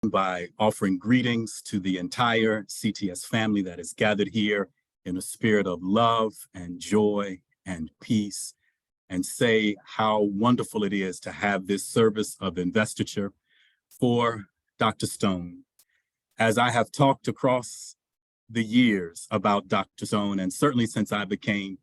by offering greetings to the entire CTS family that is gathered here in a spirit of love and joy and peace, and say how wonderful it is to have this service of investiture for Dr. Stone. As I have talked across the years about Dr. Stone, and certainly since I became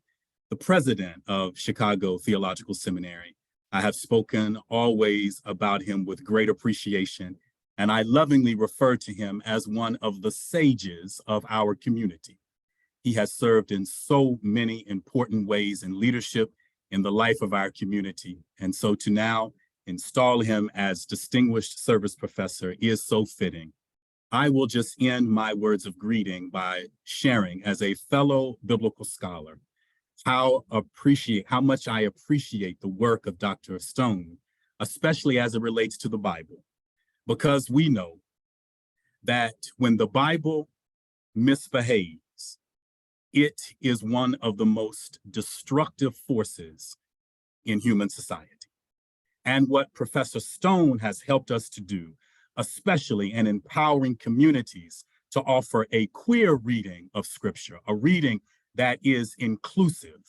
the president of Chicago Theological Seminary, I have spoken always about him with great appreciation, and I lovingly refer to him as one of the sages of our community. He has served in so many important ways in leadership in the life of our community, and so to now install him as Distinguished Service Professor is so fitting. I will just end my words of greeting by sharing, as a fellow biblical scholar, how much I appreciate the work of Dr. Stone, especially as it relates to the Bible, because we know that when the Bible misbehaves, it is one of the most destructive forces in human society. And what Professor Stone has helped us to do, especially in empowering communities to offer a queer reading of Scripture, a reading that is inclusive.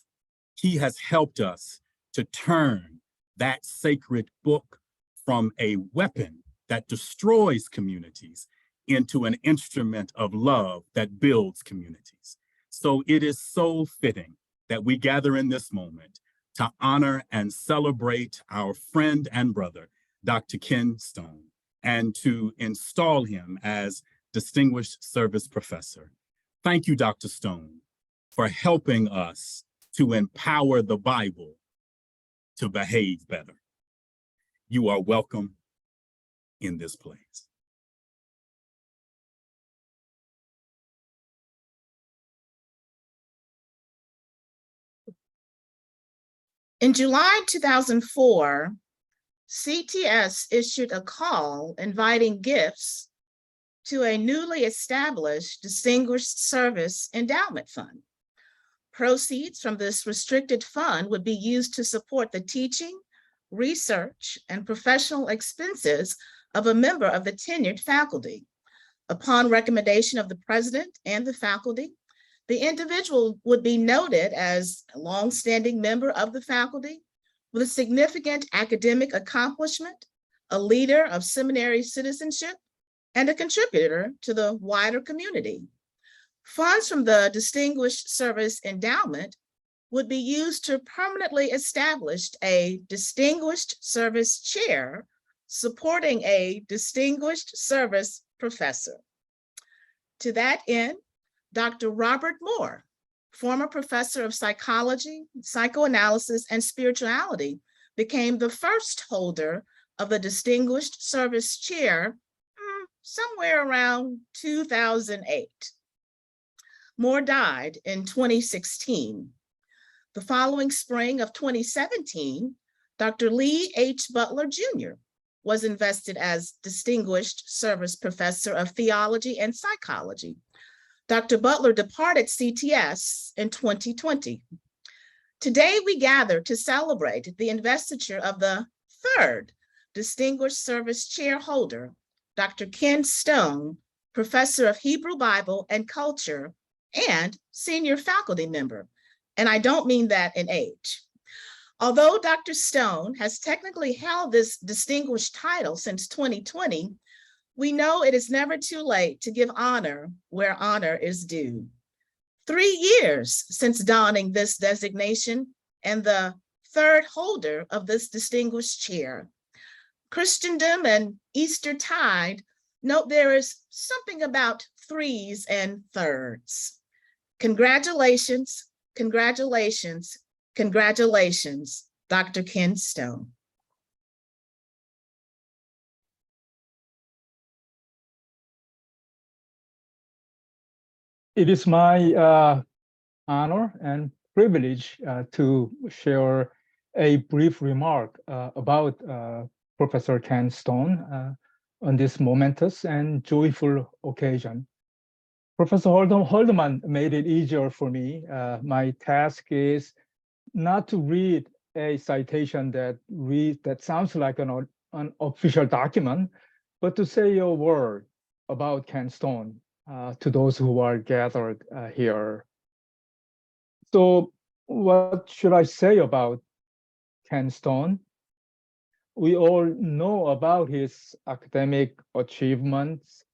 He has helped us to turn that sacred book from a weapon that destroys communities into an instrument of love that builds communities. So it is so fitting that we gather in this moment to honor and celebrate our friend and brother, Dr. Ken Stone, and to install him as Distinguished Service Professor. Thank you, Dr. Stone, for helping us to empower the Bible to behave better. You are welcome in this place. In July 2004, CTS issued a call inviting gifts to a newly established Distinguished Service Endowment Fund. Proceeds from this restricted fund would be used to support the teaching, research, and professional expenses of a member of the tenured faculty. Upon recommendation of the president and the faculty, the individual would be noted as a longstanding member of the faculty with a significant academic accomplishment, a leader of seminary citizenship, and a contributor to the wider community. Funds from the Distinguished Service Endowment would be used to permanently establish a Distinguished Service Chair supporting a Distinguished Service Professor. To that end, Dr. Robert Moore, former professor of psychology, psychoanalysis, and spirituality, became the first holder of the Distinguished Service Chair somewhere around 2008. Moore died in 2016. The following spring of 2017, Dr. Lee H. Butler Jr. was invested as Distinguished Service Professor of Theology and Psychology. Dr. Butler departed CTS in 2020. Today, we gather to celebrate the investiture of the third Distinguished Service Chair holder, Dr. Ken Stone, Professor of Hebrew Bible and Culture and senior faculty member. And I don't mean that in age. Although Dr. Stone has technically held this distinguished title since 2020, we know it is never too late to give honor where honor is due. 3 years since donning this designation and the third holder of this distinguished chair. Christendom and Eastertide note there is something about threes and thirds. Congratulations, congratulations, congratulations, Dr. Ken Stone. It is my honor and privilege to share a brief remark about Professor Ken Stone on this momentous and joyful occasion. Professor Haldeman made it easier for me. My task is not to read a citation that sounds like an official document, but to say a word about Ken Stone to those who are gathered here. So what should I say about Ken Stone? We all know about his academic achievements,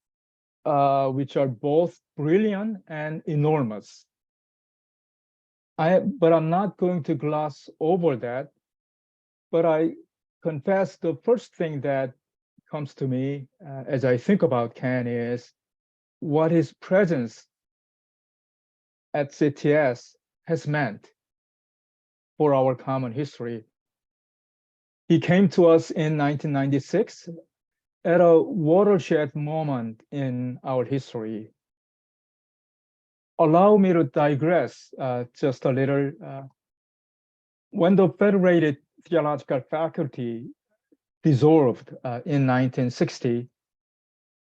which are both brilliant and enormous. But I'm not going to gloss over that. But I confess the first thing that comes to me as I think about Ken is what his presence at CTS has meant for our common history. He came to us in 1996 at a watershed moment in our history. Allow me to digress just a little. When the Federated Theological Faculty dissolved in 1960,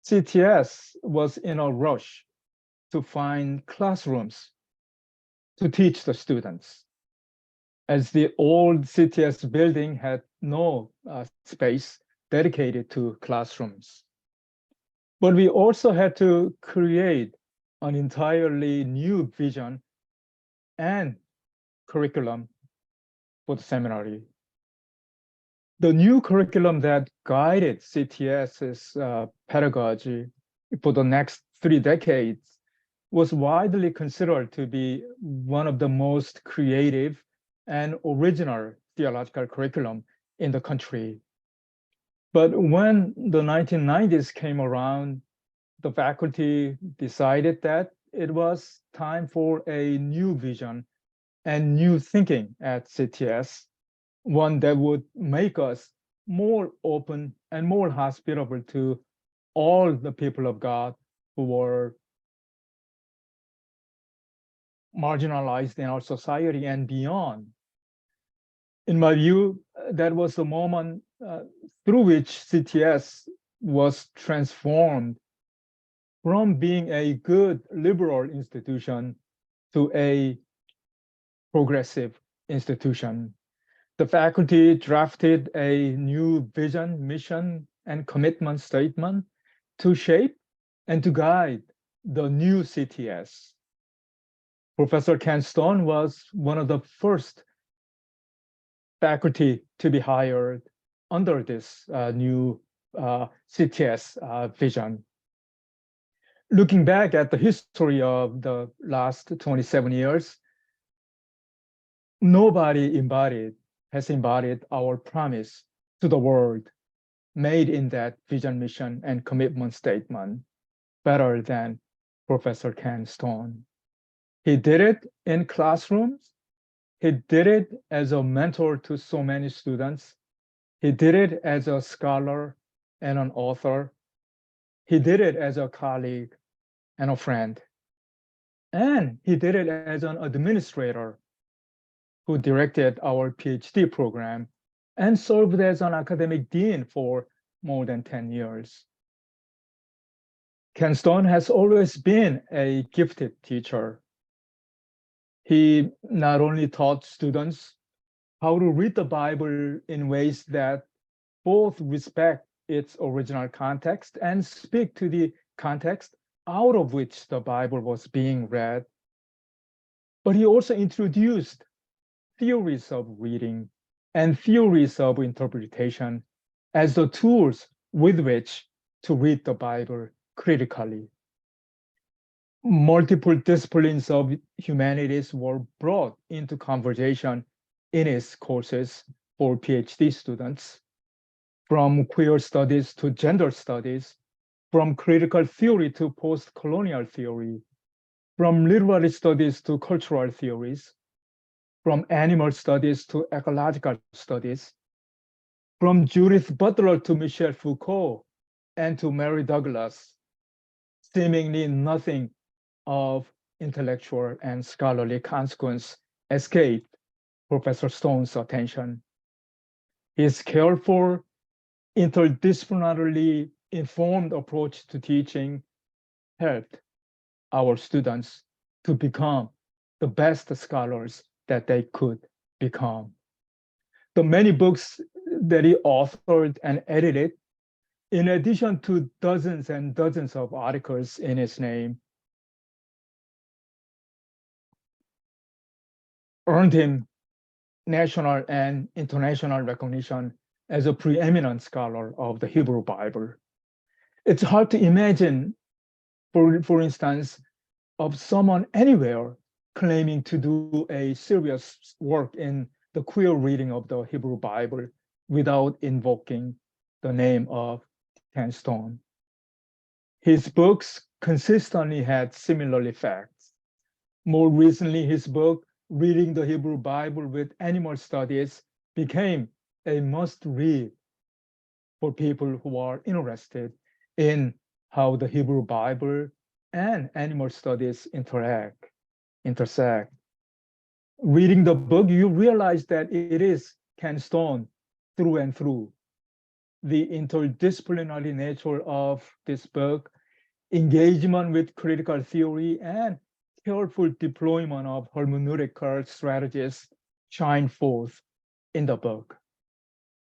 CTS was in a rush to find classrooms to teach the students, as the old CTS building had no space dedicated to classrooms. But we also had to create an entirely new vision and curriculum for the seminary. The new curriculum that guided CTS's pedagogy for the next 3 decades was widely considered to be one of the most creative and original theological curriculum in the country. But when the 1990s came around, the faculty decided that it was time for a new vision and new thinking at CTS, one that would make us more open and more hospitable to all the people of God who were marginalized in our society and beyond. In my view, that was the moment through which CTS was transformed from being a good liberal institution to a progressive institution. The faculty drafted a new vision, mission, and commitment statement to shape and to guide the new CTS. Professor Ken Stone was one of the first faculty to be hired under this new CTS vision. Looking back at the history of the last 27 years, nobody has embodied our promise to the world made in that vision, mission, and commitment statement better than Professor Ken Stone. He did it in classrooms. He did it as a mentor to so many students. He did it as a scholar and an author. He did it as a colleague and a friend. And he did it as an administrator who directed our PhD program and served as an academic dean for more than 10 years. Ken Stone has always been a gifted teacher. He not only taught students how to read the Bible in ways that both respect its original context and speak to the context out of which the Bible was being read, but he also introduced theories of reading and theories of interpretation as the tools with which to read the Bible critically. Multiple disciplines of humanities were brought into conversation in his courses for PhD students, from queer studies to gender studies, from critical theory to post-colonial theory, from literary studies to cultural theories, from animal studies to ecological studies, from Judith Butler to Michel Foucault and to Mary Douglas. Seemingly nothing of intellectual and scholarly consequence escaped Professor Stone's attention. His careful, interdisciplinarily informed approach to teaching helped our students to become the best scholars that they could become. The many books that he authored and edited in addition to dozens and dozens of articles in his name, earned him national and international recognition as a preeminent scholar of the Hebrew Bible. It's hard to imagine, for instance, of someone anywhere claiming to do a serious work in the queer reading of the Hebrew Bible without invoking the name of Ken Stone. His books consistently had similar effects. More recently, his book, Reading the Hebrew Bible with Animal Studies, became a must-read for people who are interested in how the Hebrew Bible and animal studies intersect. Reading the book, you realize that it is Ken Stone through and through. The interdisciplinary nature of this book, engagement with critical theory, and careful deployment of hermeneutical strategies shine forth in the book.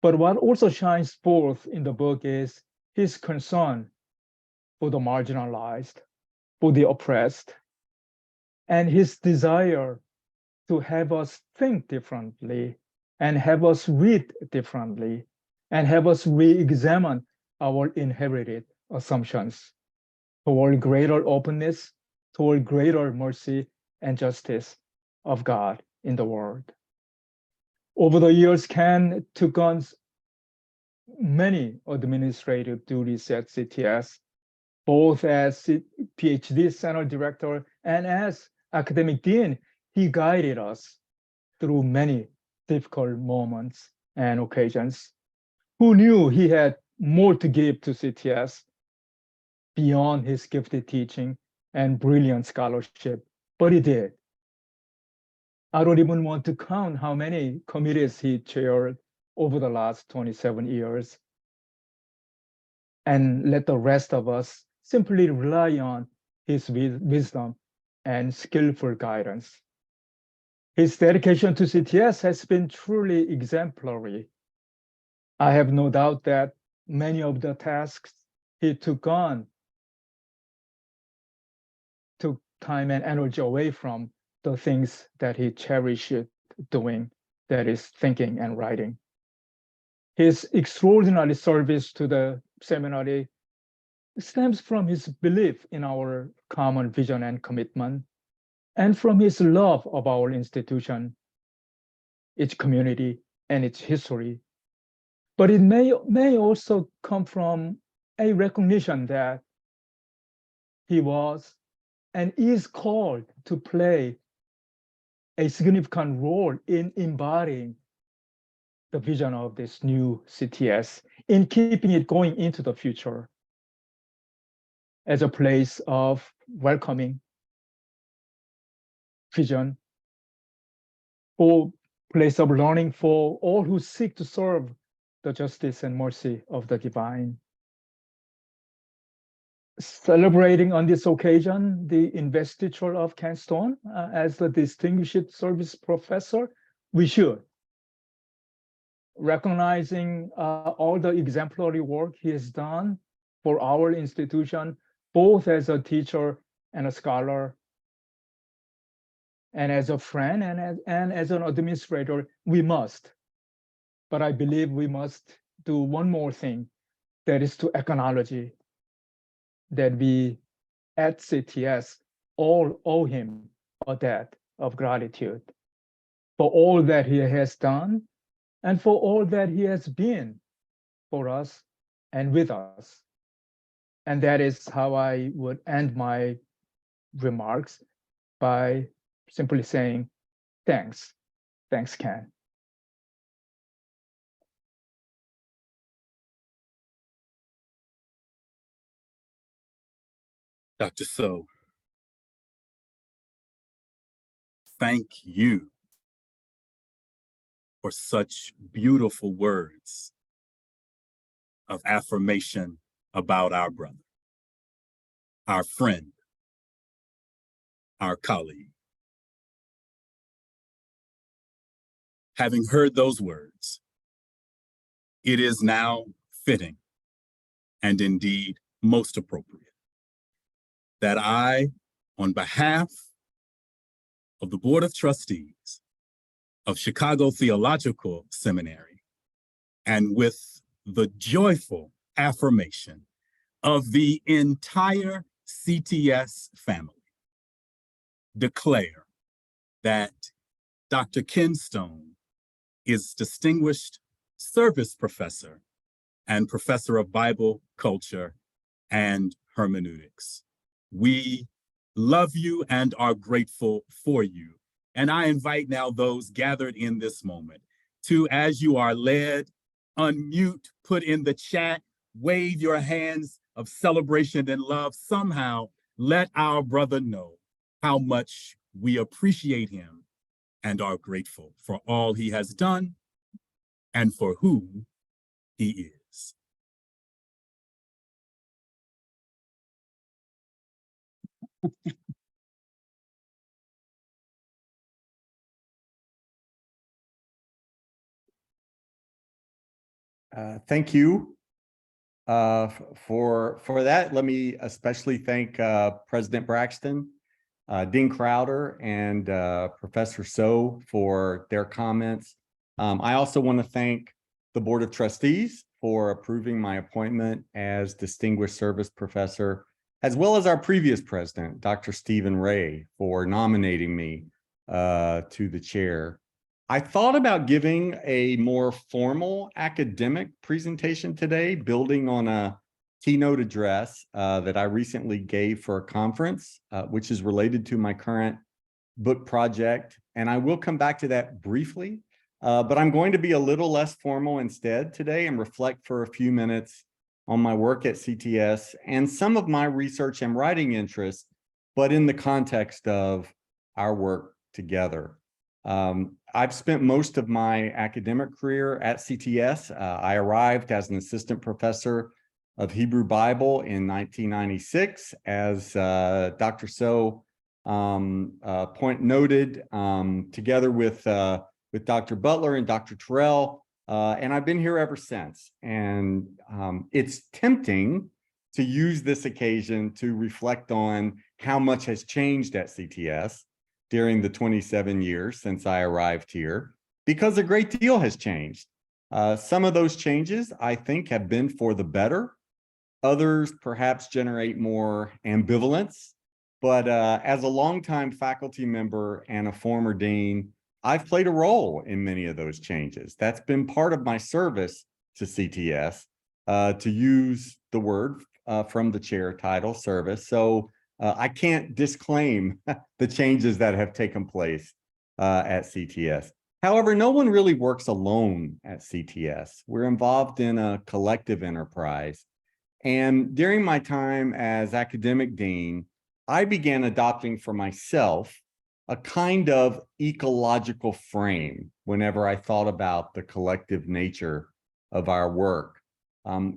But what also shines forth in the book is his concern for the marginalized, for the oppressed, and his desire to have us think differently and have us read differently and have us re-examine our inherited assumptions toward greater openness, toward greater mercy and justice of God in the world. Over the years, Ken took on many administrative duties at CTS, both as PhD Center Director and as Academic Dean. He guided us through many difficult moments and occasions. Who knew he had more to give to CTS beyond his gifted teaching and brilliant scholarship? But he did. I don't even want to count how many committees he chaired over the last 27 years, and let the rest of us simply rely on his wisdom and skillful guidance. His dedication to CTS has been truly exemplary. I have no doubt that many of the tasks he took on took time and energy away from the things that he cherished doing, that is thinking and writing. His extraordinary service to the seminary stems from his belief in our common vision and commitment, and from his love of our institution, its community, and its history. But it may also come from a recognition that he was and is called to play a significant role in embodying the vision of this new CTS, in keeping it going into the future as a place of welcoming vision, or place of learning for all who seek to serve the justice and mercy of the divine. Celebrating on this occasion the investiture of Ken Stone as the Distinguished Service Professor, we should, recognizing all the exemplary work he has done for our institution, both as a teacher and a scholar, and as a friend and as an administrator. We must, but I believe we must do one more thing, that is to acknowledge that we at CTS all owe him a debt of gratitude for all that he has done and for all that he has been for us and with us. And that is how I would end my remarks, by simply saying, thanks. Thanks, Ken. Dr. So, thank you for such beautiful words of affirmation about our brother, our friend, our colleague. Having heard those words, it is now fitting and indeed most appropriate, that I, on behalf of the Board of Trustees of Chicago Theological Seminary, and with the joyful affirmation of the entire CTS family, declare that Dr. Ken Stone is Distinguished Service Professor and Professor of Bible Culture and Hermeneutics. We love you and are grateful for you. And I invite now those gathered in this moment to, as you are led, unmute, put in the chat, wave your hands of celebration and love. Somehow let our brother know how much we appreciate him and are grateful for all he has done and for who he is. Thank you for that. Let me especially thank President Braxton, Dean Crowder, and Professor So for their comments. I also want to thank the Board of Trustees for approving my appointment as Distinguished Service Professor, as well as our previous president, Dr. Stephen Ray, for nominating me to the chair. I thought about giving a more formal academic presentation today, building on a keynote address that I recently gave for a conference, which is related to my current book project. And I will come back to that briefly, but I'm going to be a little less formal instead today and reflect for a few minutes on my work at CTS and some of my research and writing interests, but in the context of our work together. I've spent most of my academic career at CTS. I arrived as an assistant professor of Hebrew Bible in 1996, as Dr. So noted, together with Dr. Butler and Dr. Terrell, and I've been here ever since. And it's tempting to use this occasion to reflect on how much has changed at CTS during the 27 years since I arrived here, because a great deal has changed. Some of those changes, I think, have been for the better. Others perhaps generate more ambivalence. But as a longtime faculty member and a former dean, I've played a role in many of those changes. That's been part of my service to CTS, to use the word from the chair title, service. So I can't disclaim the changes that have taken place at CTS. However, no one really works alone at CTS. We're involved in a collective enterprise. And during my time as academic dean, I began adopting for myself a kind of ecological frame whenever I thought about the collective nature of our work.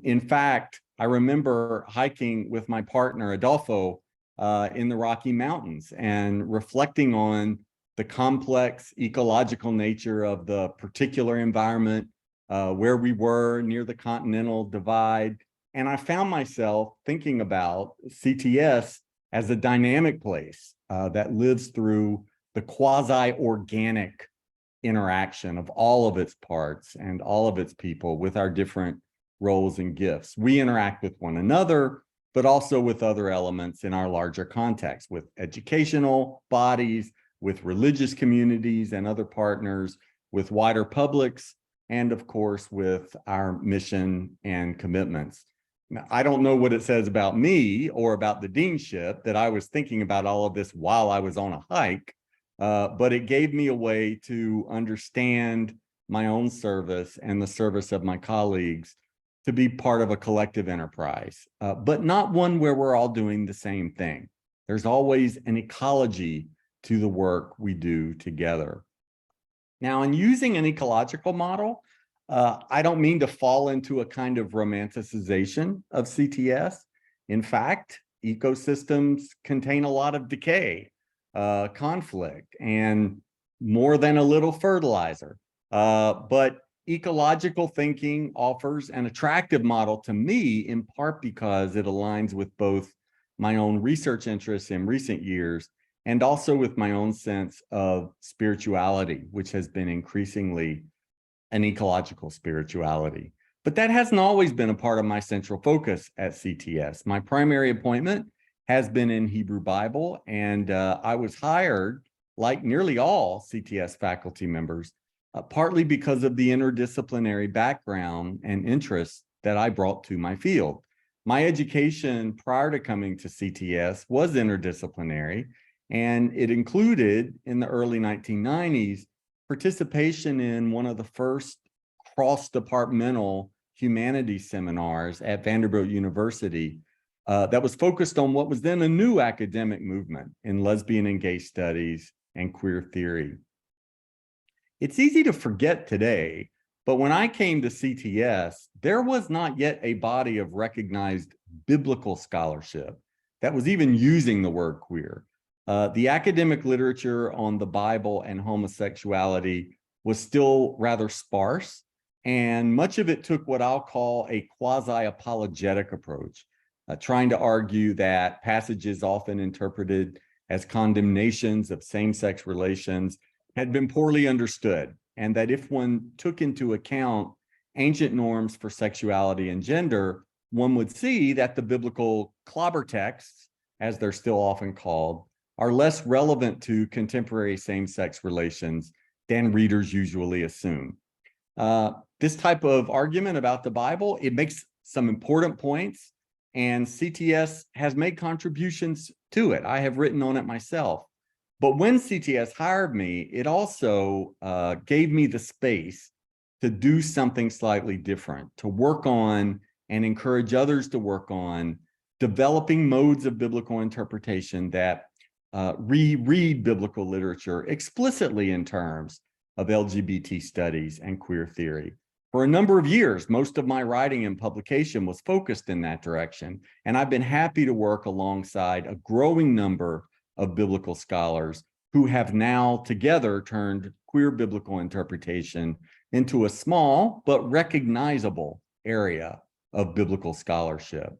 In fact, I remember hiking with my partner, Adolfo, in the Rocky Mountains and reflecting on the complex ecological nature of the particular environment where we were near the Continental Divide. And I found myself thinking about CTS as a dynamic place that lives through the quasi-organic interaction of all of its parts and all of its people with our different roles and gifts. We interact with one another, but also with other elements in our larger context, with educational bodies, with religious communities and other partners, with wider publics, and of course, with our mission and commitments. Now, I don't know what it says about me or about the deanship that I was thinking about all of this while I was on a hike, but it gave me a way to understand my own service and the service of my colleagues to be part of a collective enterprise, but not one where we're all doing the same thing. There's always an ecology to the work we do together. Now, in using an ecological model, I don't mean to fall into a kind of romanticization of CTS. In fact, ecosystems contain a lot of decay, conflict, and more than a little fertilizer. But ecological thinking offers an attractive model to me, in part because it aligns with both my own research interests in recent years and also with my own sense of spirituality, which has been increasingly an ecological spirituality. But that hasn't always been a part of my central focus at CTS. My primary appointment has been in Hebrew Bible, and I was hired, like nearly all CTS faculty members, partly because of the interdisciplinary background and interests that I brought to my field. My education prior to coming to CTS was interdisciplinary, and it included, in the early 1990s, participation in one of the first cross-departmental humanities seminars at Vanderbilt University that was focused on what was then a new academic movement in lesbian and gay studies and queer theory. It's easy to forget today, but when I came to CTS, there was not yet a body of recognized biblical scholarship that was even using the word queer. The academic literature on the Bible and homosexuality was still rather sparse, and much of it took what I'll call a quasi-apologetic approach, trying to argue that passages often interpreted as condemnations of same-sex relations had been poorly understood, and that if one took into account ancient norms for sexuality and gender, one would see that the biblical clobber texts, as they're still often called, are less relevant to contemporary same-sex relations than readers usually assume. This type of argument about the Bible, it makes some important points, and CTS has made contributions to it. I have written on it myself. But when CTS hired me, it also gave me the space to do something slightly different, to work on and encourage others to work on developing modes of biblical interpretation that reread biblical literature explicitly in terms of LGBT studies and queer theory. For a number of years, most of my writing and publication was focused in that direction, and I've been happy to work alongside a growing number of biblical scholars who have now together turned queer biblical interpretation into a small but recognizable area of biblical scholarship.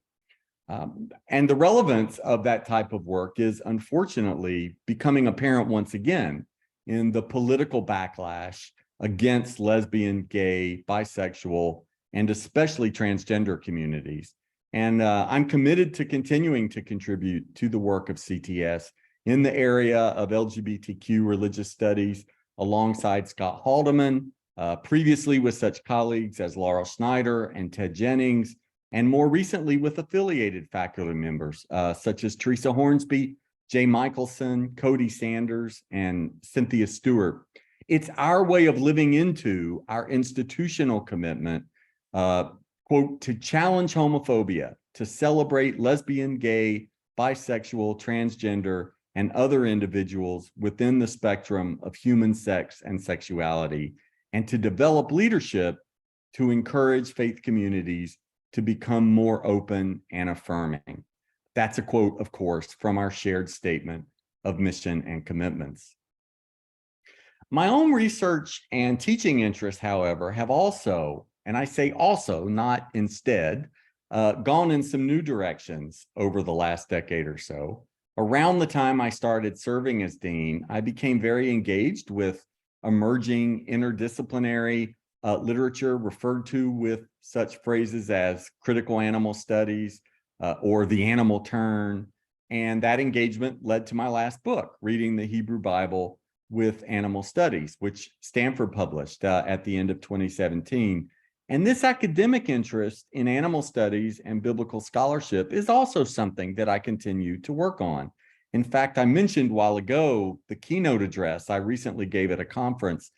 And the relevance of that type of work is unfortunately becoming apparent once again in the political backlash against lesbian, gay, bisexual, and especially transgender communities. And I'm committed to continuing to contribute to the work of CTS in the area of LGBTQ religious studies alongside Scott Haldeman, previously with such colleagues as Laura Schneider and Ted Jennings, and more recently with affiliated faculty members such as Teresa Hornsby, Jay Michelson, Cody Sanders, and Cynthia Stewart. It's our way of living into our institutional commitment, quote, to challenge homophobia, to celebrate lesbian, gay, bisexual, transgender, and other individuals within the spectrum of human sex and sexuality, and to develop leadership to encourage faith communities to become more open and affirming. That's a quote, of course, from our shared statement of mission and commitments. My own research and teaching interests, however, have also, and I say also, not instead, gone in some new directions over the last decade or so. Around the time I started serving as dean, I became very engaged with emerging interdisciplinary literature referred to with such phrases as critical animal studies or the animal turn. And that engagement led to my last book, Reading the Hebrew Bible with Animal Studies, which Stanford published at the end of 2017. And this academic interest in animal studies and biblical scholarship is also something that I continue to work on. In fact, I mentioned a while ago the keynote address I recently gave at a conference.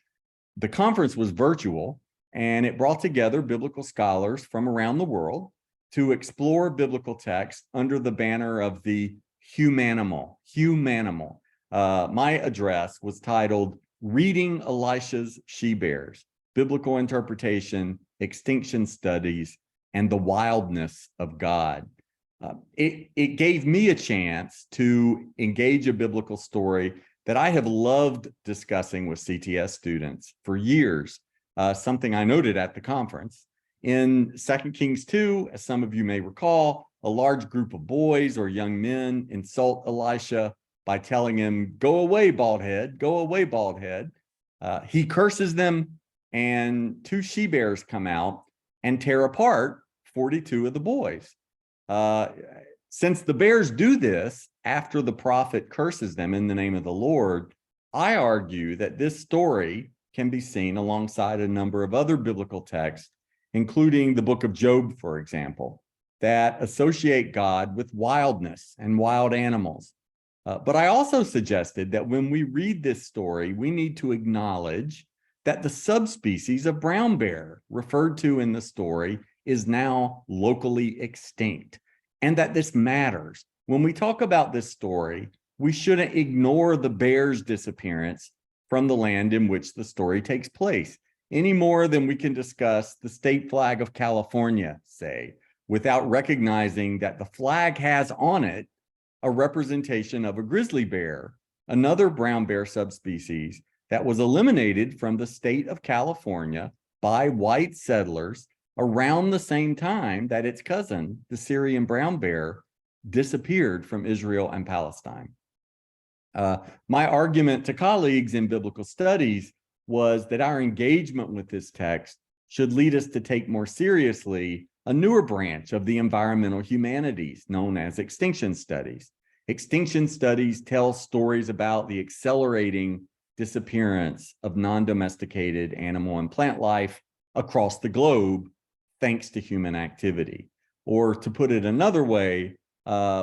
The conference was virtual, and it brought together biblical scholars from around the world to explore biblical texts under the banner of the Humanimal. My address was titled Reading Elisha's She-Bears, Biblical Interpretation, Extinction Studies, and the Wildness of God. It gave me a chance to engage a biblical story that I have loved discussing with CTS students for years, something I noted at the conference. In 2 Kings 2, as some of you may recall, a large group of boys or young men insult Elisha by telling him, "Go away, bald head, go away, bald head." He curses them, and 2 she-bears come out and tear apart 42 of the boys. Since the bears do this after the prophet curses them in the name of the Lord, I argue that this story can be seen alongside a number of other biblical texts, including the book of Job, for example, that associate God with wildness and wild animals. But I also suggested that when we read this story, we need to acknowledge that the subspecies of brown bear referred to in the story is now locally extinct, and that this matters. When we talk about this story, we shouldn't ignore the bear's disappearance from the land in which the story takes place, any more than we can discuss the state flag of California, say, without recognizing that the flag has on it a representation of a grizzly bear, another brown bear subspecies that was eliminated from the state of California by white settlers around the same time that its cousin, the Syrian brown bear, disappeared from Israel and Palestine. My argument to colleagues in biblical studies was that our engagement with this text should lead us to take more seriously a newer branch of the environmental humanities known as extinction studies. Extinction studies tell stories about the accelerating disappearance of non-domesticated animal and plant life across the globe, thanks to human activity. Or to put it another way,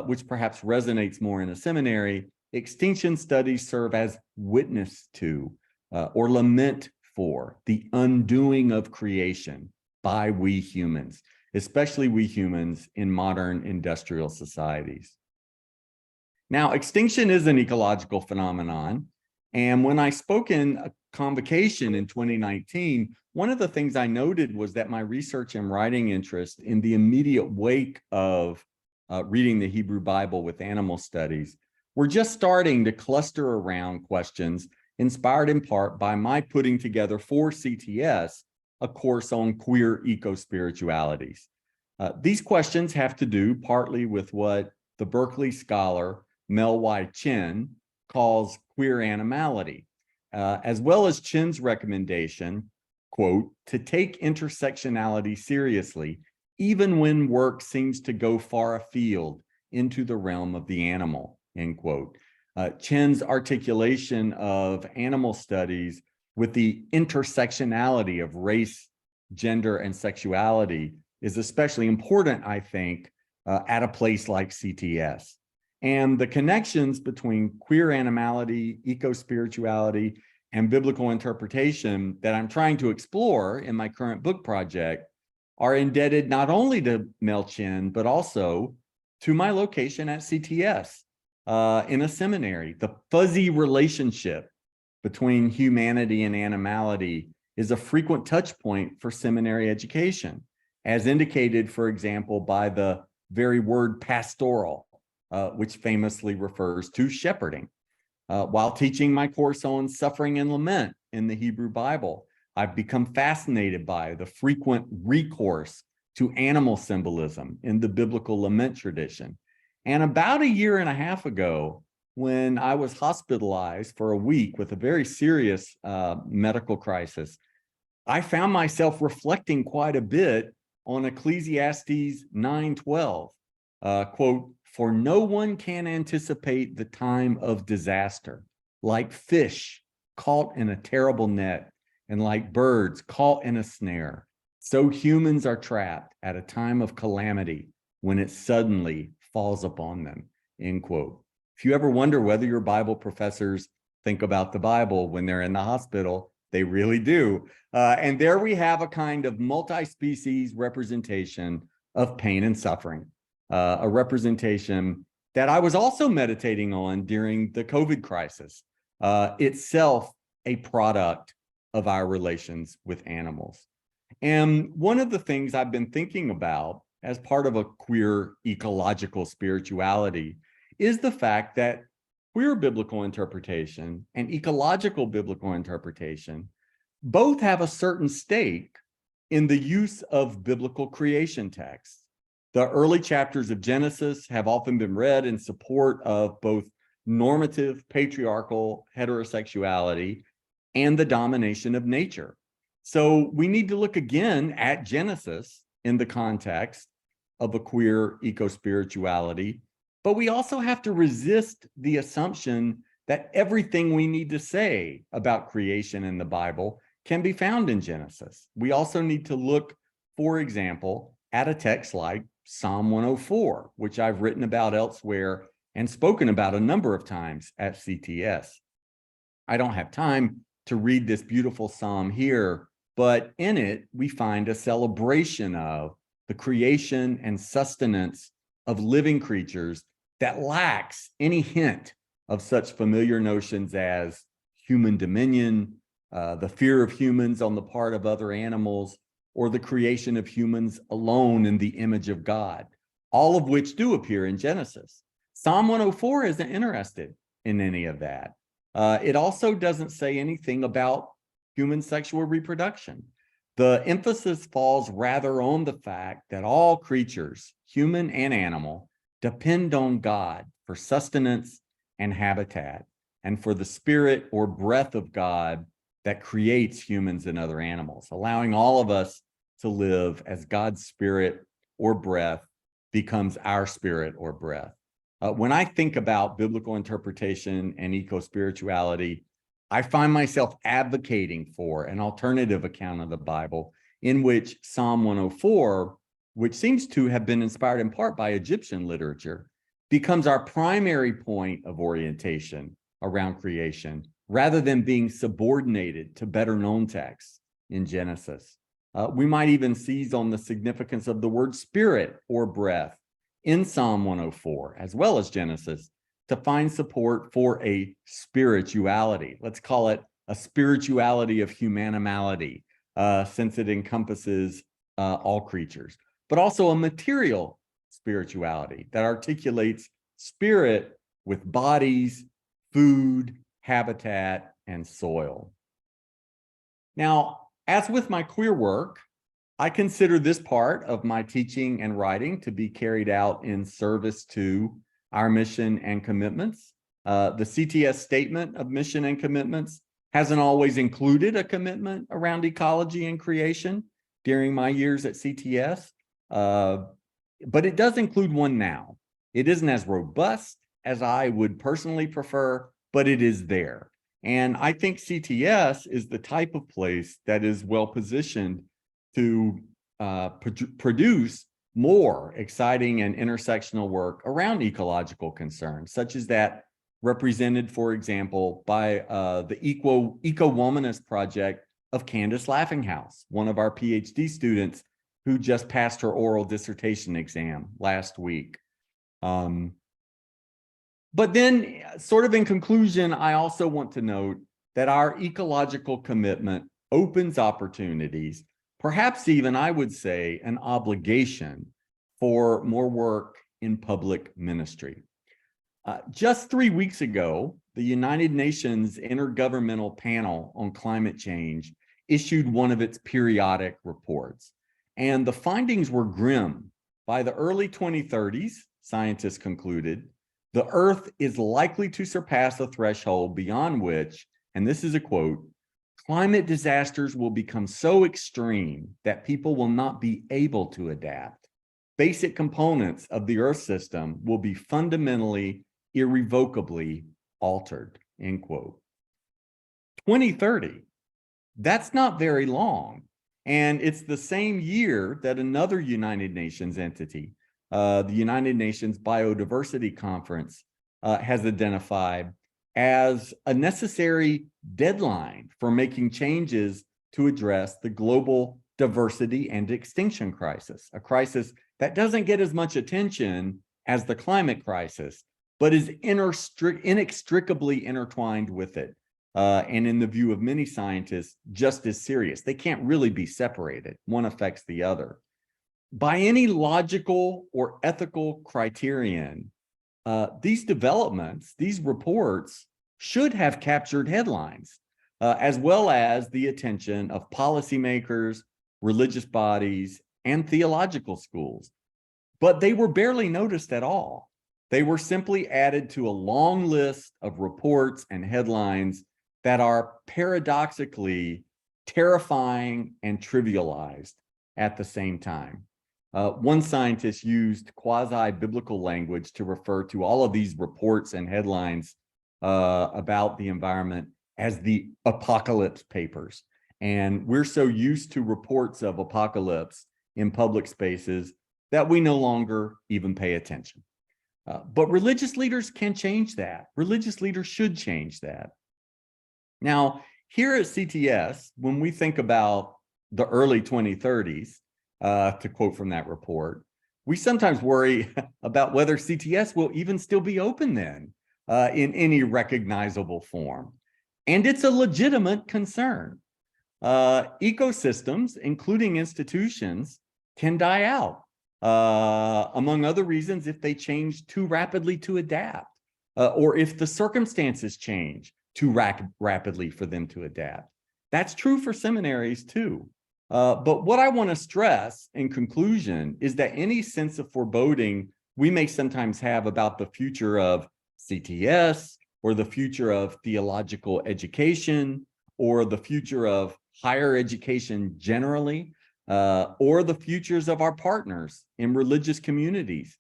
which perhaps resonates more in a seminary, extinction studies serve as witness to or lament for the undoing of creation by we humans, especially we humans in modern industrial societies. Now, extinction is an ecological phenomenon. And when I spoke in a convocation in 2019, one of the things I noted was that my research and writing interest in the immediate wake of reading the Hebrew Bible with animal studies were just starting to cluster around questions inspired in part by my putting together for CTS a course on queer eco-spiritualities. These questions have to do partly with what the Berkeley scholar Mel Y. Chin calls queer animality, as well as Chin's recommendation, quote, to take intersectionality seriously, even when work seems to go far afield into the realm of the animal, end quote. Chin's articulation of animal studies with the intersectionality of race, gender, and sexuality is especially important, I think, at a place like CTS. And the connections between queer animality, eco-spirituality, and biblical interpretation that I'm trying to explore in my current book project are indebted not only to Mel Chin, but also to my location at CTS in a seminary. The fuzzy relationship between humanity and animality is a frequent touch point for seminary education, as indicated, for example, by the very word pastoral, which famously refers to shepherding. While teaching my course on suffering and lament in the Hebrew Bible, I've become fascinated by the frequent recourse to animal symbolism in the biblical lament tradition. And about a year and a half ago, when I was hospitalized for a week with a very serious medical crisis, I found myself reflecting quite a bit on Ecclesiastes 9:12, quote, for no one can anticipate the time of disaster, like fish caught in a terrible net, and like birds caught in a snare. So humans are trapped at a time of calamity when it suddenly falls upon them, end quote. If you ever wonder whether your Bible professors think about the Bible when they're in the hospital, they really do. And there we have a kind of multi-species representation of pain and suffering. A representation that I was also meditating on during the COVID crisis, itself a product of our relations with animals. And one of the things I've been thinking about as part of a queer ecological spirituality is the fact that queer biblical interpretation and ecological biblical interpretation both have a certain stake in the use of biblical creation texts. The early chapters of Genesis have often been read in support of both normative patriarchal heterosexuality and the domination of nature. So we need to look again at Genesis in the context of a queer eco-spirituality, but we also have to resist the assumption that everything we need to say about creation in the Bible can be found in Genesis. We also need to look, for example, at a text like Psalm 104, which I've written about elsewhere and spoken about a number of times at CTS. I don't have time to read this beautiful psalm here, but in it, we find a celebration of the creation and sustenance of living creatures that lacks any hint of such familiar notions as human dominion, the fear of humans on the part of other animals, or the creation of humans alone in the image of God, all of which do appear in Genesis. Psalm 104 isn't interested in any of that. It also doesn't say anything about human sexual reproduction. The emphasis falls rather on the fact that all creatures, human and animal, depend on God for sustenance and habitat, and for the spirit or breath of God that creates humans and other animals, allowing all of us to live as God's spirit or breath becomes our spirit or breath. When I think about biblical interpretation and eco-spirituality, I find myself advocating for an alternative account of the Bible in which Psalm 104, which seems to have been inspired in part by Egyptian literature, becomes our primary point of orientation around creation, rather than being subordinated to better known texts in Genesis. We might even seize on the significance of the word spirit or breath in Psalm 104, as well as Genesis, to find support for a spirituality. Let's call it a spirituality of humanimality, since it encompasses all creatures, but also a material spirituality that articulates spirit with bodies, food, habitat, and soil. Now, as with my queer work, I consider this part of my teaching and writing to be carried out in service to our mission and commitments. The CTS statement of mission and commitments hasn't always included a commitment around ecology and creation during my years at CTS, but it does include one now. It isn't as robust as I would personally prefer, but it is there. And I think CTS is the type of place that is well positioned to produce more exciting and intersectional work around ecological concerns, such as that represented, for example, by the Eco-Womanist project of Candace Laughinghouse, one of our PhD students who just passed her oral dissertation exam last week. But then, sort of in conclusion, I also want to note that our ecological commitment opens opportunities, perhaps even, I would say, an obligation for more work in public ministry. Just 3 weeks ago, the United Nations Intergovernmental Panel on Climate Change issued one of its periodic reports, and the findings were grim. By the early 2030s, scientists concluded, the Earth is likely to surpass a threshold beyond which, and this is a quote, climate disasters will become so extreme that people will not be able to adapt. Basic components of the Earth system will be fundamentally, irrevocably altered, end quote. 2030, that's not very long. And it's the same year that another United Nations entity, the United Nations Biodiversity Conference, has identified as a necessary deadline for making changes to address the global diversity and extinction crisis, a crisis that doesn't get as much attention as the climate crisis, but is inextricably intertwined with it. And in the view of many scientists, just as serious. They can't really be separated. One affects the other. By any logical or ethical criterion, these developments, these reports should have captured headlines. as well as the attention of policymakers, religious bodies, and theological schools. But they were barely noticed at all. They were simply added to a long list of reports and headlines that are paradoxically terrifying and trivialized at the same time. One scientist used quasi-biblical language to refer to all of these reports and headlines about the environment as the apocalypse papers. And we're so used to reports of apocalypse in public spaces that we no longer even pay attention. But religious leaders can change that. Religious leaders should change that. Now, here at CTS, when we think about the early 2030s, to quote from that report, we sometimes worry about whether CTS will even still be open then in any recognizable form. And it's a legitimate concern. Ecosystems, including institutions, can die out. Among other reasons, if they change too rapidly to adapt, or if the circumstances change too rapidly for them to adapt. That's true for seminaries too. But what I want to stress in conclusion is that any sense of foreboding we may sometimes have about the future of CTS or the future of theological education or the future of higher education generally, or the futures of our partners in religious communities.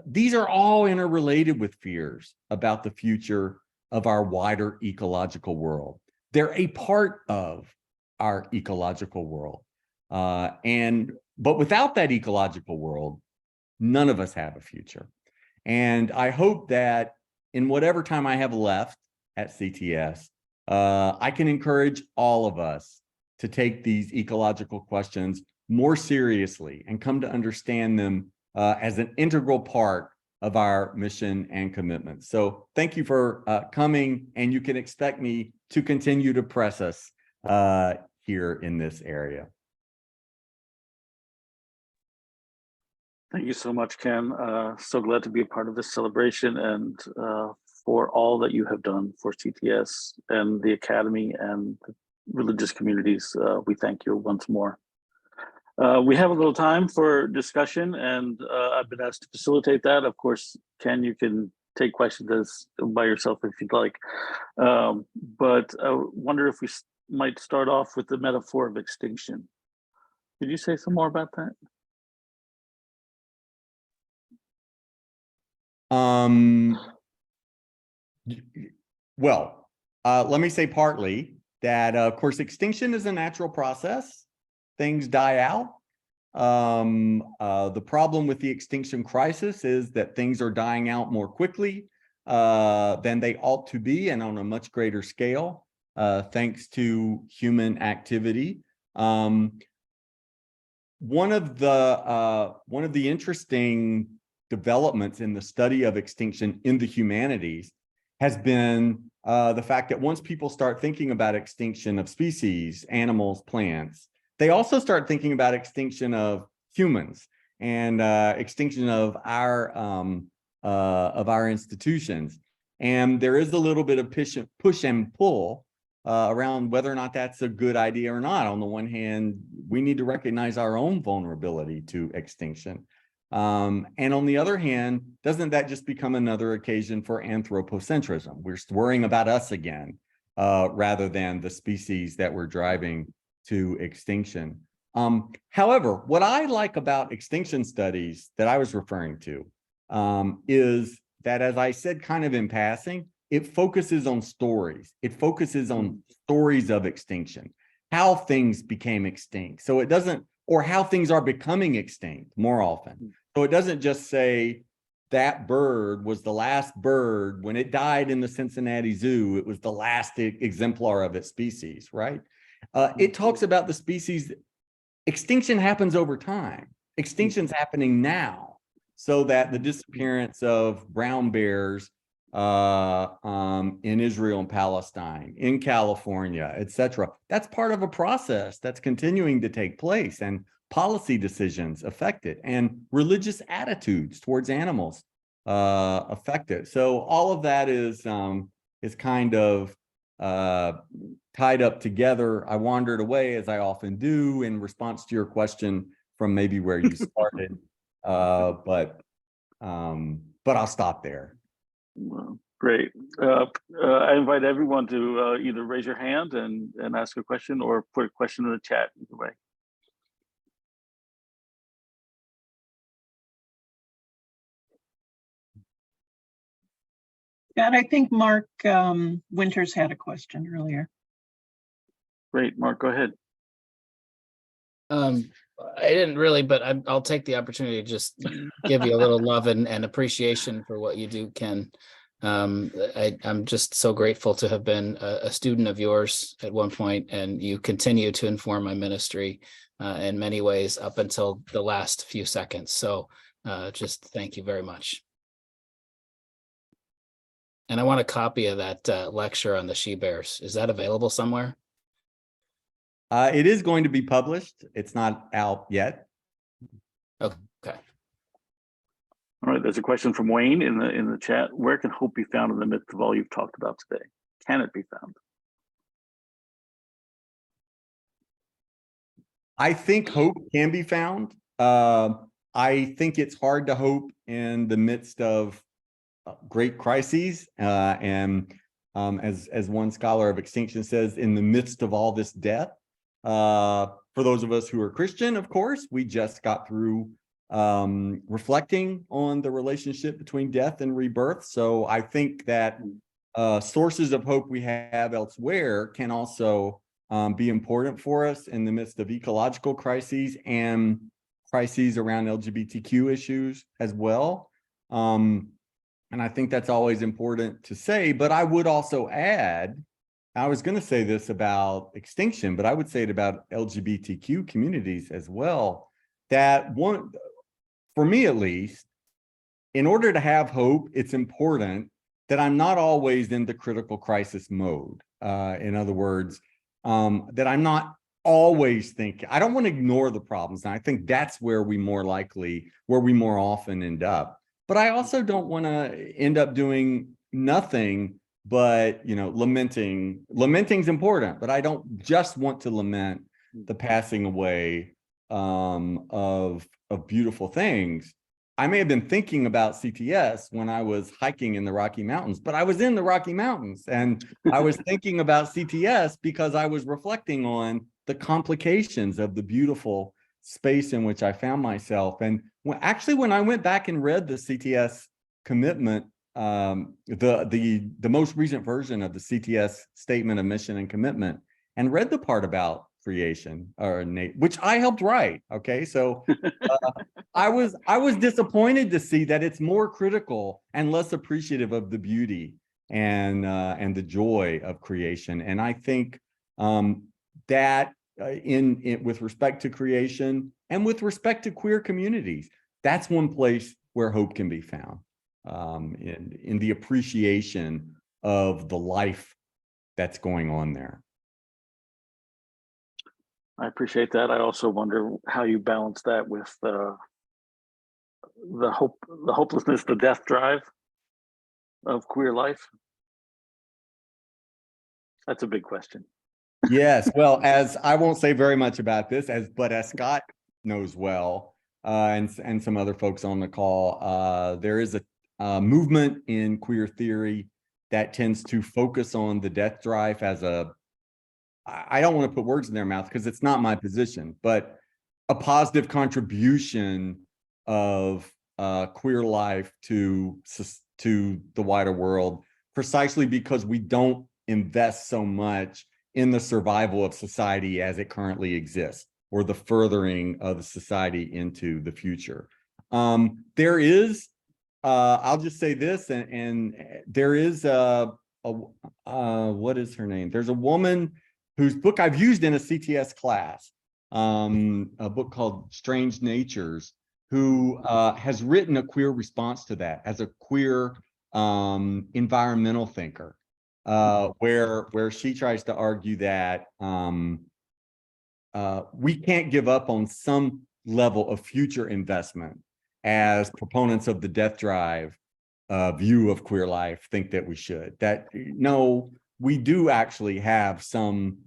These are all interrelated with fears about the future of our wider ecological world. They're a part of our ecological world. But without that ecological world, none of us have a future. And I hope that in whatever time I have left at CTS, I can encourage all of us to take these ecological questions more seriously and come to understand them as an integral part of our mission and commitment. So thank you for coming, and you can expect me to continue to press us here in this area. Thank you so much, Ken. So glad to be a part of this celebration and for all that you have done for CTS and the Academy and the religious communities. We thank you once more. We have a little time for discussion, and I've been asked to facilitate that. Of course, Ken, you can take questions by yourself if you'd like. But I wonder if we might start off with the metaphor of extinction. Could you say some more about that? Well, let me say partly that, of course, extinction is a natural process. Things die out. The problem with the extinction crisis is that things are dying out more quickly than they ought to be, and on a much greater scale, thanks to human activity. One of the interesting developments in the study of extinction in the humanities has been the fact that once people start thinking about extinction of species, animals, plants, they also start thinking about extinction of humans and extinction of our institutions. And there is a little bit of push and pull around whether or not that's a good idea or not. On the one hand, we need to recognize our own vulnerability to extinction. And on the other hand, doesn't that just become another occasion for anthropocentrism? We're worrying about us again, rather than the species that we're driving to extinction. However, what I like about extinction studies that I was referring to is that, as I said kind of in passing, it focuses on stories. It focuses on stories of extinction, how things became extinct. So it doesn't, or how things are becoming extinct more often. So it doesn't just say that bird was the last bird when it died in the Cincinnati Zoo. It was the last exemplar of its species, right? It talks about the species. Extinction happens over time. Extinction's happening now, so that the disappearance of brown bears in Israel and Palestine, in California, etc. That's part of a process that's continuing to take place, and policy decisions affect it, and religious attitudes towards animals affect it. So all of that is kind of tied up together. I wandered away, as I often do, in response to your question from maybe where you started. But I'll stop there. Well, great. I invite everyone to either raise your hand and ask a question or put a question in the chat, either way. And I think Mark Winters had a question earlier. Great, Mark, go ahead. I didn't really, but I'll take the opportunity to just give you a little love and appreciation for what you do, Ken. I'm just so grateful to have been a student of yours at one point, and you continue to inform my ministry in many ways up until the last few seconds. So just thank you very much. And I want a copy of that lecture on the she-bears. Is that available somewhere? It is going to be published. It's not out yet. Okay. All right, there's a question from Wayne in the chat. Where can hope be found in the midst of all you've talked about today? Can it be found? I think hope can be found. I think it's hard to hope in the midst of great crises, and as one scholar of extinction says, in the midst of all this death. For those of us who are Christian, of course, we just got through reflecting on the relationship between death and rebirth. So I think that sources of hope we have elsewhere can also be important for us in the midst of ecological crises and crises around LGBTQ issues as well. And I think that's always important to say, but I would also add, I was going to say this about extinction, but I would say it about LGBTQ communities as well, that one, for me at least, in order to have hope, it's important that I'm not always in the critical crisis mode. In other words, that I'm not always thinking, I don't want to ignore the problems. And I think that's where we more often end up. But I also don't want to end up doing nothing but, lamenting. Lamenting's important, but I don't just want to lament the passing away of beautiful things. I may have been thinking about CTS when I was hiking in the Rocky Mountains, but I was in the Rocky Mountains and I was thinking about CTS because I was reflecting on the complications of the beautiful space in which I found myself. And when I went back and read the CTS commitment, the most recent version of the CTS statement of mission and commitment, and read the part about creation, which I helped write. Okay, so I was disappointed to see that it's more critical and less appreciative of the beauty and the joy of creation. And I think that with respect to creation and with respect to queer communities, that's one place where hope can be found, in the appreciation of the life that's going on there. I appreciate that. I also wonder how you balance that with the hopelessness, the death drive of queer life. That's a big question. Yes, well, as I won't say very much about this, but as Scott knows well, and some other folks on the call, there is a movement in queer theory that tends to focus on the death drive as I don't want to put words in their mouth because it's not my position, but a positive contribution of queer life to the wider world, precisely because we don't invest so much in the survival of society as it currently exists, or the furthering of the society into the future. There is, I'll just say this, and there is what is her name? There's a woman whose book I've used in a CTS class, a book called Strange Natures, who has written a queer response to that as a queer environmental thinker, where she tries to argue that we can't give up on some level of future investment as proponents of the death drive view of queer life think that we should. That no, we do actually have some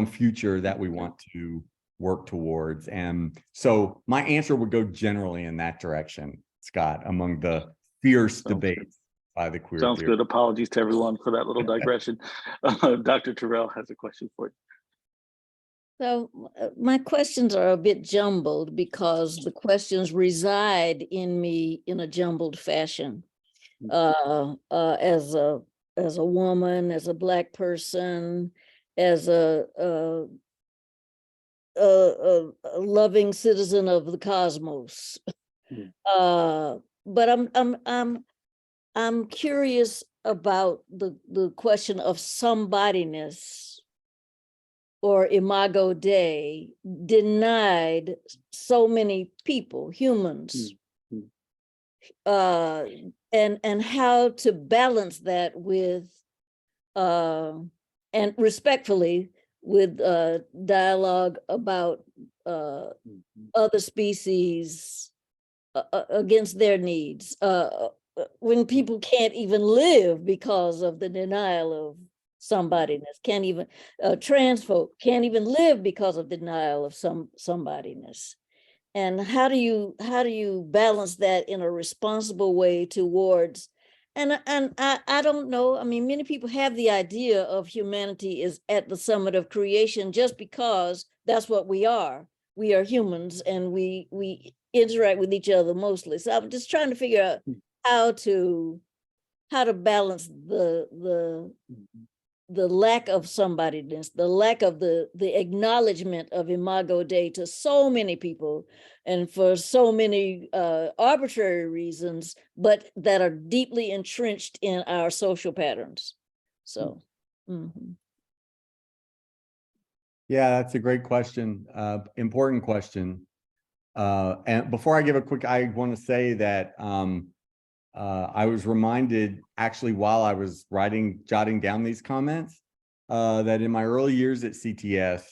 future that we want to work towards. And so my answer would go generally in that direction, Scott, among the fierce debates by the queer Sounds theory. good. Apologies to everyone for that little digression. Dr. Terrell has a question for you. So my questions are a bit jumbled because the questions reside in me in a jumbled fashion. As a woman, as a Black person, as a loving citizen of the cosmos. But I'm curious about the question of somebodyness or imago Dei denied so many people, humans, and how to balance that with and respectfully with dialogue about other species against their needs, when people can't even live because of the denial of somebodyness, can't even trans folk can't even live because of denial of somebodyness. And how do you balance that in a responsible way towards, and I don't know, I mean, many people have the idea of humanity is at the summit of creation just because that's what we are. We are humans and we interact with each other mostly. So I'm just trying to figure out how to balance the lack of somebodyness, the lack of the acknowledgement of imago Dei to so many people and for so many arbitrary reasons, but that are deeply entrenched in our social patterns. So. Yeah, that's a great question, important question. And before I give a quick, I want to say that I was reminded actually while I was jotting down these comments, that in my early years at CTS,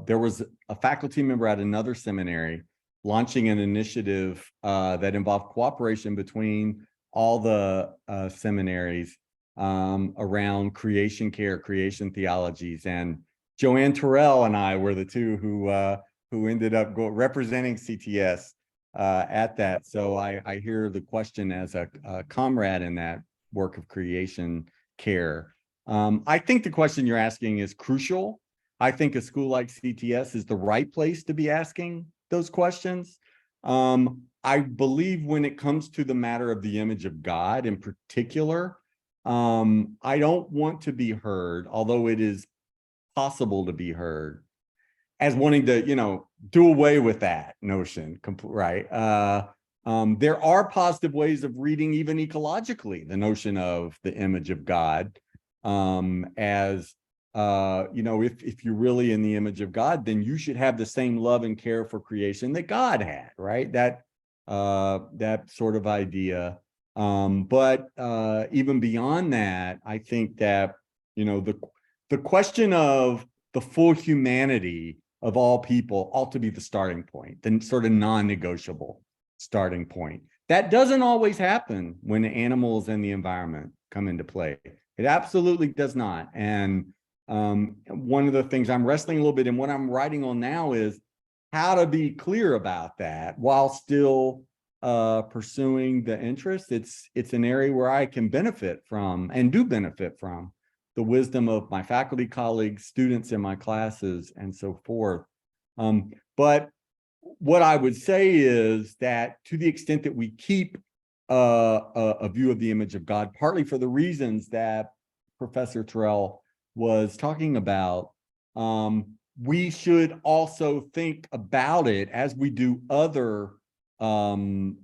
there was a faculty member at another seminary launching an initiative that involved cooperation between all the seminaries around creation care, creation theologies. And Joanne Terrell and I were the two who ended up representing CTS at that. So I hear the question as a comrade in that work of creation care. I think the question you're asking is crucial. I think a school like CTS is the right place to be asking those questions. I believe when it comes to the matter of the image of God in particular, I don't want to be heard, although it is possible to be heard, as wanting to, do away with that notion, right? There are positive ways of reading, even ecologically, the notion of the image of God, as if you're really in the image of God, then you should have the same love and care for creation that God had, right? That sort of idea. But even beyond that, I think that the question of the full humanity of all people ought to be the starting point, the sort of non-negotiable starting point. That doesn't always happen when animals and the environment come into play. It absolutely does not. And one of the things I'm wrestling a little bit in what I'm writing on now is how to be clear about that while still pursuing the interest. It's an area where I can benefit from and do benefit from the wisdom of my faculty colleagues, students in my classes, and so forth. But what I would say is that to the extent that we keep a view of the image of God, partly for the reasons that Professor Terrell was talking about, we should also think about it as we do other parts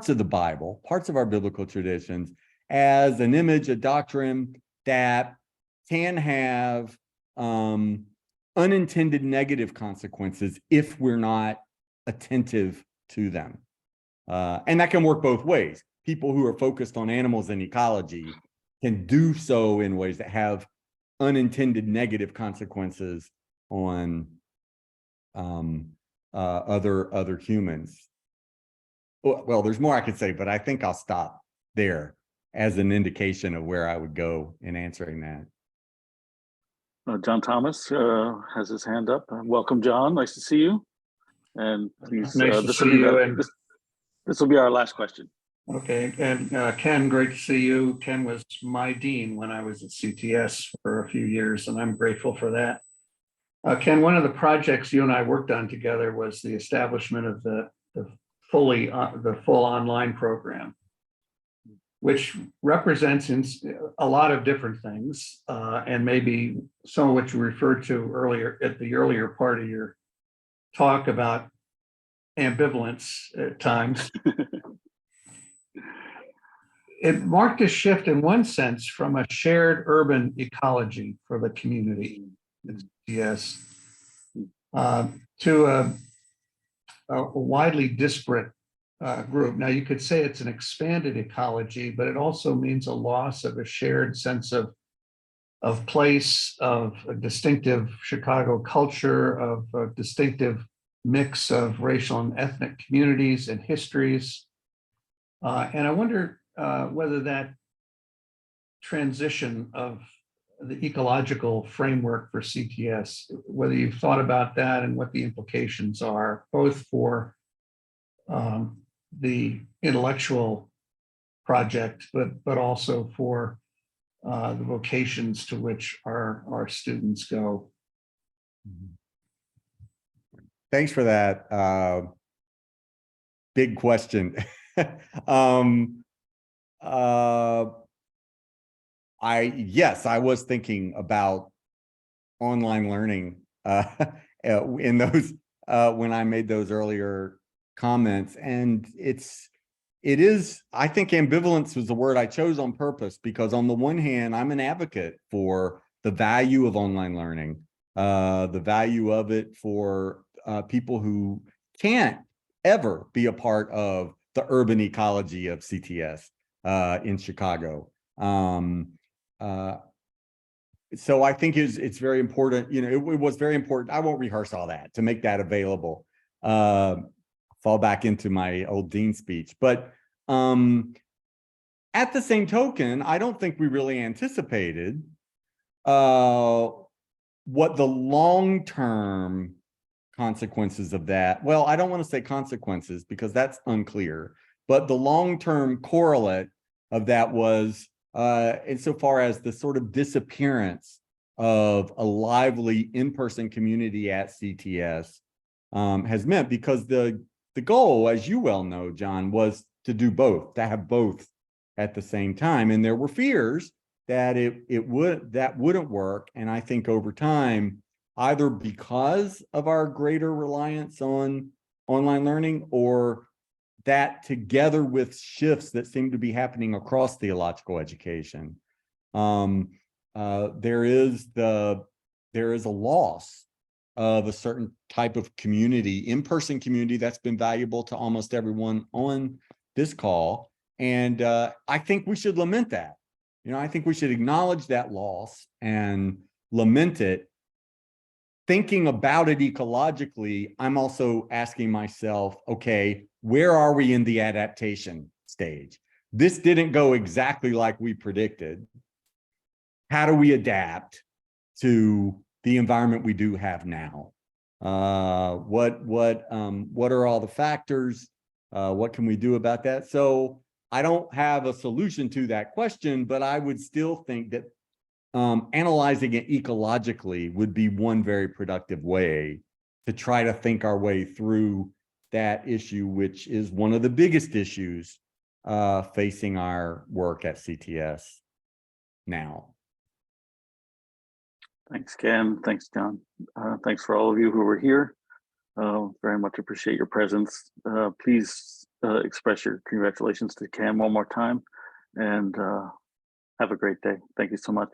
of the Bible, parts of our biblical traditions, as an image, a doctrine that can have unintended negative consequences if we're not attentive to them. And that can work both ways. People who are focused on animals and ecology can do so in ways that have unintended negative consequences on other humans. Well, there's more I could say, but I think I'll stop there as an indication of where I would go in answering that. John Thomas has his hand up. Welcome, John. Nice to see you. And please, Nice to see you. And this will be our last question. okay, and Ken, great to see you. Ken was my dean when I was at CTS for a few years, and I'm grateful for that. Ken, one of the projects you and I worked on together was the establishment of the full online program, which represents a lot of different things, and maybe some of what you referred to earlier at the earlier part of your talk about ambivalence at times. It marked a shift in one sense from a shared urban ecology for the community, yes, to a widely disparate group. Now, you could say it's an expanded ecology, but it also means a loss of a shared sense of place, of a distinctive Chicago culture, of a distinctive mix of racial and ethnic communities and histories. And I wonder whether that transition of the ecological framework for CTS, whether you've thought about that and what the implications are, both for the intellectual project, but also for the vocations to which our students go. Thanks for that big question. I was thinking about online learning in those when I made those earlier comments, and it is, I think ambivalence was the word I chose on purpose, because on the one hand, I'm an advocate for the value of online learning, the value of it for people who can't ever be a part of the urban ecology of CTS in Chicago. So I think it's very important, it was very important. I won't rehearse all that to make that available. Fall back into my old dean speech. But at the same token, I don't think we really anticipated what the long-term consequences of that. Well, I don't want to say consequences because that's unclear, but the long-term correlate of that was insofar as the sort of disappearance of a lively in-person community at CTS has meant, because the goal, as you well know, John, was to do both, to have both at the same time. And there were fears that that wouldn't work. And I think over time, either because of our greater reliance on online learning, or that together with shifts that seem to be happening across theological education, there is a loss of a certain type of community, in-person community, that's been valuable to almost everyone on this call. And I think we should lament that. I think we should acknowledge that loss and lament it. Thinking about it ecologically, I'm also asking myself, okay, where are we in the adaptation stage? This didn't go exactly like we predicted. How do we adapt to the environment we do have now? What are all the factors? What can we do about that? So I don't have a solution to that question, but I would still think that analyzing it ecologically would be one very productive way to try to think our way through that issue, which is one of the biggest issues facing our work at CTS now. Thanks, Ken. Thanks, John. Thanks for all of you who were here. Very much appreciate your presence. Please express your congratulations to Ken one more time, and have a great day. Thank you so much.